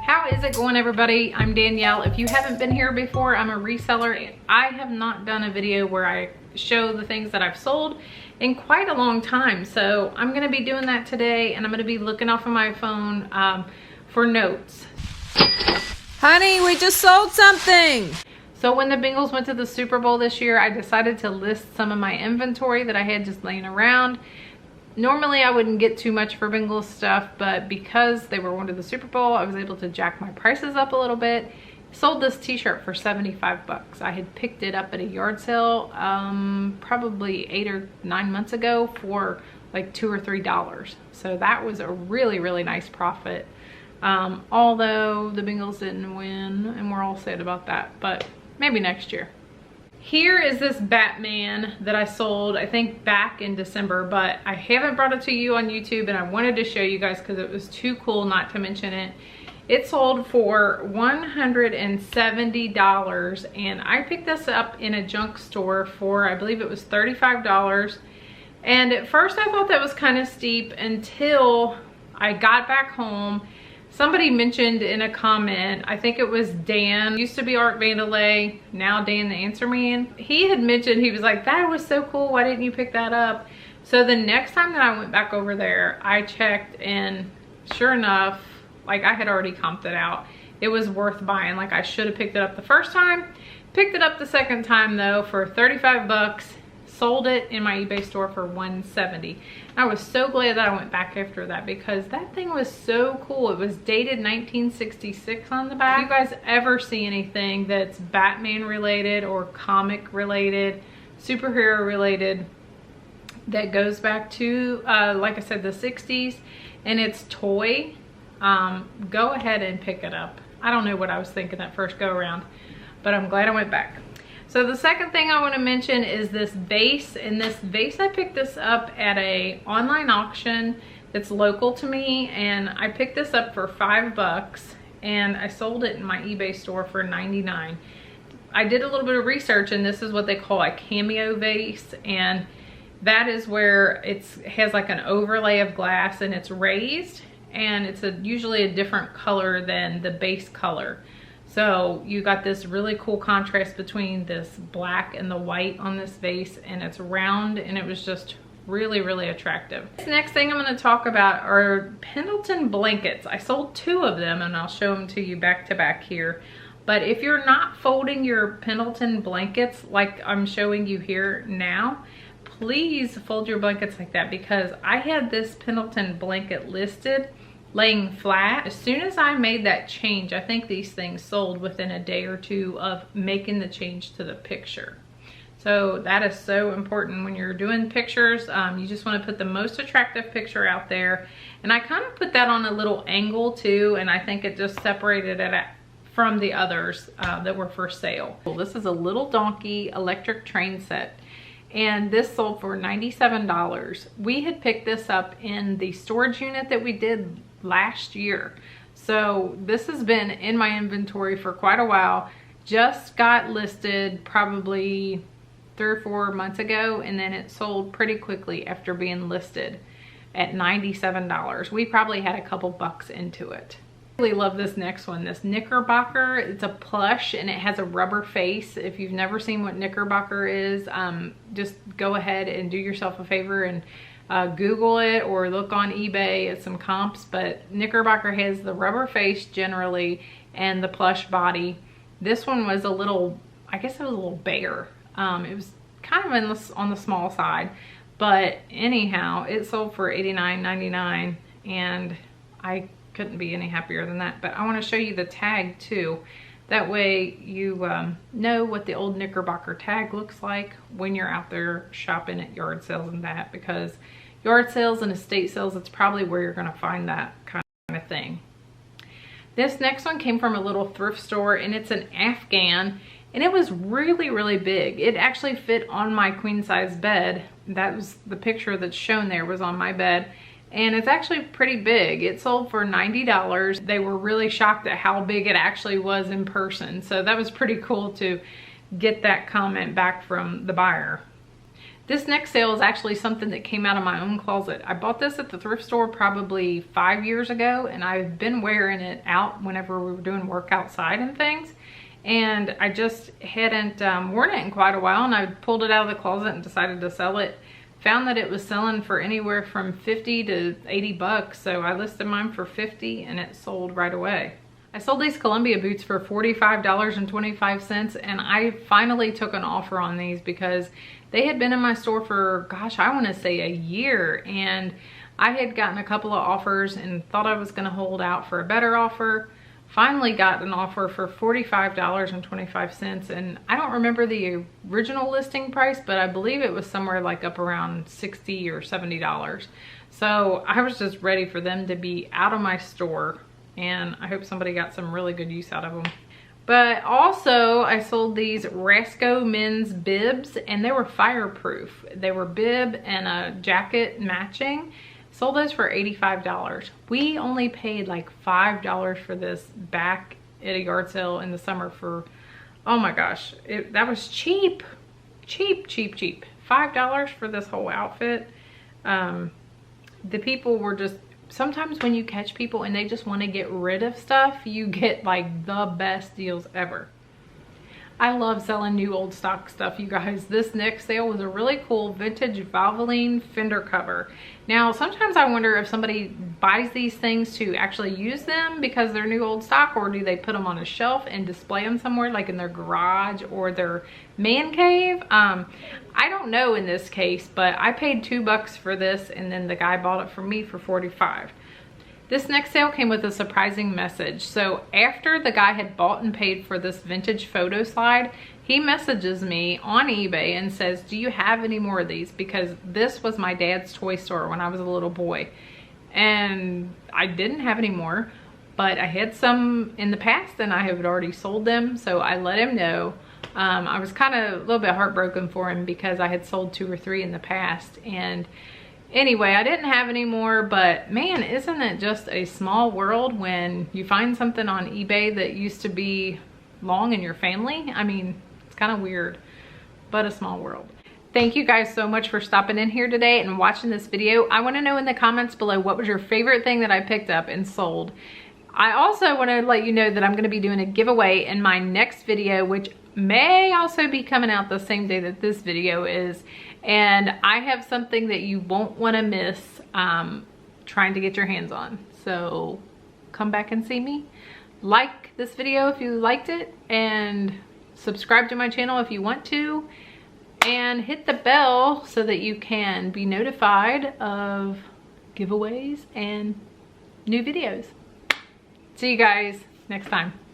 How is it going, everybody? I'm Danielle. If you haven't been here before, I'm a reseller and I have not done a video where I show the things that I've sold in quite a long time. So I'm gonna be doing that today, and I'm gonna be looking off of my phone for notes. Honey, we just sold something. So when the Bengals went to the Super Bowl this year, I decided to list some of my inventory that I had just laying around. Normally I wouldn't get too much for Bengals stuff, but because they were going to the Super Bowl, I was able to jack my prices up a little bit. Sold this t-shirt for 75 bucks. I had picked it up at a yard sale probably 8 or 9 months ago for like $2 or $3. So that was a really, really nice profit. Although the Bengals didn't win, and we're all sad about that, but maybe next year. Here is this Batman that I sold, I think back in December, but I haven't brought it to you on YouTube, and I wanted to show you guys because it was too cool not to mention it. It sold for $170, and I picked this up in a junk store for, I believe it was $35. And at first I thought that was kind of steep until I got back home. Somebody mentioned in a comment, I think it was Dan, used to be Art Vandelay, now Dan the Answer Man. He had mentioned, he was like, that was so cool, why didn't you pick that up? So the next time that I went back over there, I checked, and sure enough, like I had already comped it out. It was worth buying. Like I should have picked it up the first time. Picked it up the second time though for 35 bucks. Sold it in my eBay store for $170. I was so glad that I went back after that because that thing was so cool. It was dated 1966 on the back. If you guys ever see anything that's Batman related or comic related, superhero related, that goes back to, like I said, the 60s, and it's toy, go ahead and pick it up. I don't know what I was thinking that first go around, but I'm glad I went back. So the second thing I want to mention is this vase, and this vase, I picked this up at a online auction that's local to me, and I picked this up for $5 and I sold it in my eBay store for $99. I did a little bit of research, and this is what they call a Cameo Vase, and that is where it has like an overlay of glass, and it's raised, and it's usually a different color than the base color. So you got this really cool contrast between this black and the white on this vase, and it's round, and it was just really, really attractive. This next thing I'm going to talk about are Pendleton Blankets. I sold 2 of them, and I'll show them to you back to back here. But if you're not folding your Pendleton blankets like I'm showing you here now, please fold your blankets like that, because I had this Pendleton blanket listed laying flat. As soon as I made that change, I think these things sold within a day or two of making the change to the picture. So that is so important when you're doing pictures. You just want to put the most attractive picture out there, and I kind of put that on a little angle too, and I think it just separated it from the others that were for sale. Well, this is a little donkey electric train set, and this sold for $97. We had picked this up in the storage unit that we did last year, so this has been in my inventory for quite a while. Just got listed probably 3 or 4 months ago, and then it sold pretty quickly after being listed at $97. We probably had a couple bucks into it. I really love this next one, this Knickerbocker. It's a plush, and it has a rubber face. If you've never seen what Knickerbocker is, just go ahead and do yourself a favor and Google it or look on eBay at some comps. But Knickerbocker has the rubber face generally and the plush body. This one was a little, I guess it was a little bare. It was kind of on the small side, but anyhow, it sold for $89.99, and I couldn't be any happier than that. But I want to show you the tag too. That way you know what the old Knickerbocker tag looks like when you're out there shopping at yard sales and that, because yard sales and estate sales, it's probably where you're going to find that kind of thing. This next one came from a little thrift store, and it's an Afghan, and it was really, really big. It actually fit on my queen size bed. That was the picture that's shown there, was on my bed. And it's actually pretty big. It sold for $90. They were really shocked at how big it actually was in person. So that was pretty cool to get that comment back from the buyer. This next sale is actually something that came out of my own closet. I bought this at the thrift store probably 5 years ago, and I've been wearing it out whenever we were doing work outside and things. And I just hadn't worn it in quite a while, and I pulled it out of the closet and decided to sell it. Found that it was selling for anywhere from 50 to 80 bucks, so I listed mine for 50 and it sold right away. I sold these Columbia boots for $45.25, and I finally took an offer on these because they had been in my store for, gosh, I want to say a year, and I had gotten a couple of offers and thought I was going to hold out for a better offer. Finally got an offer for $45.25, and I don't remember the original listing price, but I believe it was somewhere like up around $60 or $70. So I was just ready for them to be out of my store, and I hope somebody got some really good use out of them. But also I sold these Rasco men's bibs, and they were fireproof. They were bib and a jacket matching. Sold those for $85. We only paid like $5 for this back at a yard sale in the summer for, oh my gosh, that was cheap. Cheap. $5 for this whole outfit. The people were just, sometimes when you catch people and they just want to get rid of stuff, you get like the best deals ever. I love selling new old stock stuff, you guys. This next sale was a really cool vintage Valvoline fender cover. Now, sometimes I wonder if somebody buys these things to actually use them because they're new old stock, or do they put them on a shelf and display them somewhere like in their garage or their man cave. I don't know in this case, but I paid $2 for this, and then the guy bought it for me for $45. This next sale came with a surprising message. So after the guy had bought and paid for this vintage photo slide, he messages me on eBay and says, do you have any more of these? Because this was my dad's toy store when I was a little boy. And I didn't have any more, but I had some in the past and I had already sold them. So I let him know. I was kind of a little bit heartbroken for him because I had sold 2 or 3 in the past. And anyway, I didn't have any more, but man, isn't it just a small world when you find something on eBay that used to be long in your family? I mean, it's kind of weird, but a small world. Thank you guys so much for stopping in here today and watching this video. I want to know in the comments below, what was your favorite thing that I picked up and sold? I also want to let you know that I'm going to be doing a giveaway in my next video, which may also be coming out the same day that this video is. And I have something that you won't want to miss trying to get your hands on. So come back and see me. Like this video if you liked it, and subscribe to my channel if you want to, and hit the bell so that you can be notified of giveaways and new videos. See you guys next time.